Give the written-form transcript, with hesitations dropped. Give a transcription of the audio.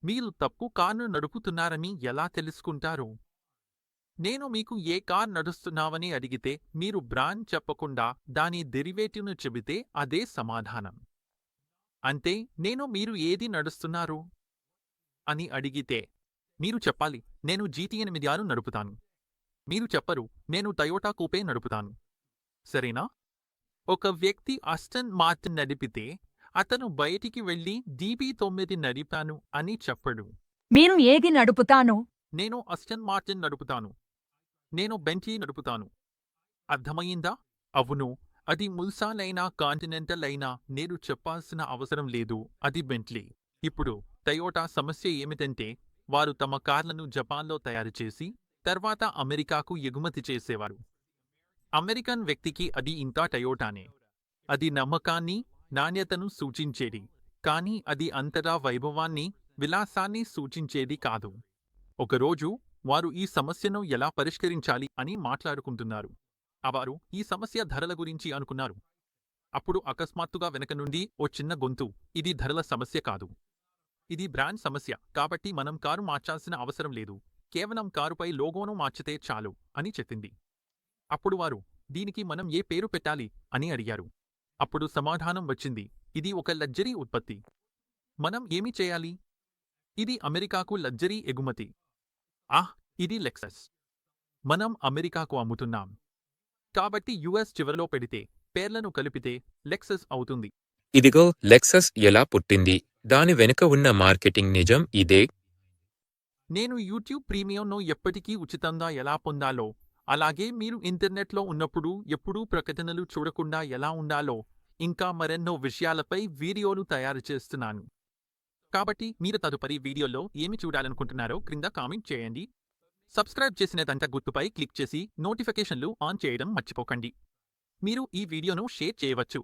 మీరు తప్పు కారును నడుపుతున్నారని ఎలా తెలుసుకుంటారు? నేను మీకు ఏ కార్ నడుస్తున్నావని అడిగితే మీరు బ్రాండ్ చెప్పకుండా దాని డెరివేటివ్ను చెబితే అదే సమాధానం. అంటే మీరు ఏది నడుస్తున్నారు అని అడిగితే మీరు చెప్పాలి, నేను GT8 ఆరు నడుపుతాను. మీరు చెప్పరు, నేను టయోటా కూపే నడుపుతాను. సరేనా? ఒక వ్యక్తి ఆస్టన్ మార్టిన్ నడిపితే అతను బయటికి వెళ్లి DB9 నడిపాను అని చెప్పడు. మీరు ఏది నడుపుతాను? నేను ఆస్టన్ మార్టిన్ నడుపుతాను. నేను బెంట్లీ నడుపుతాను. అర్థమయ్యిందా? అవును, అది ముల్సాన్ అయినా కాంటినెంటల్ అయినా నేను చెప్పాల్సిన అవసరం లేదు, అది బెంట్లీ. ఇప్పుడు టయోటా సమస్య ఏమిటంటే వారు తమ కార్లను జపాన్లో తయారుచేసి తర్వాత అమెరికాకు ఎగుమతి చేసేవారు. అమెరికన్ వ్యక్తికి అది ఇంతా టయోటానే. అది నమ్మకాన్ని, నాణ్యతను సూచించేది, కానీ అది అంతటా వైభవాన్ని, విలాసాన్ని సూచించేది కాదు. ఒకరోజు వారు ఈ సమస్యను ఎలా పరిష్కరించాలి అని మాట్లాడుకుంటున్నారు. వారు ఈ సమస్య ధరల గురించి అనుకున్నారు. అప్పుడు అకస్మాత్తుగా వెనక నుండి ఓ చిన్న గొంతు, ఇది ధరల సమస్య కాదు, ఇది బ్రాండ్ సమస్య, కాబట్టి మనం కారు మార్చాల్సిన అవసరం లేదు, కేవలం కారుపై లోగోను మార్చితే చాలు అని చెప్పింది. అప్పుడు వారు, దీనికి మనం ఏ పేరు పెట్టాలి అని అడిగారు. అప్పుడు సమాధానం వచ్చింది, ఇది ఒక లగ్జరీ ఉత్పత్తి. మనం ఏమి చేయాలి? ఇది అమెరికాకు లగ్జరీ ఎగుమతి. ఇది లెక్సస్. మనం అమెరికాకు అమ్ముతున్నాం. కాబట్టి US చివరలో పెడితే, పేర్లను కలిపితే లెక్సస్ అవుతుంది. ఇదిగో లెక్సస్ ఎలా పుట్టింది, దాని వెనుక ఉన్న మార్కెటింగ్ నిజం ఇదే. నేను యూట్యూబ్ ప్రీమియంను ఎప్పటికీ ఉచితంగా ఎలా పొందాలో, అలాగే మీరు ఇంటర్నెట్లో ఉన్నప్పుడు ఎప్పుడూ ప్రకటనలు చూడకుండా ఎలా ఉండాలో, ఇంకా మరెన్నో విషయాలపై వీడియోలు తయారు చేస్తున్నాను. కాబట్టి మీరు తదుపరి వీడియోలో ఏమి చూడాలనుకుంటున్నారో క్రింద కామెంట్ చేయండి. సబ్స్క్రైబ్ చేసిన గుర్తుపై క్లిక్ చేసి నోటిఫికేషన్లు ఆన్ చేయడం మర్చిపోకండి. మీరు ఈ వీడియోను షేర్ చేయవచ్చు.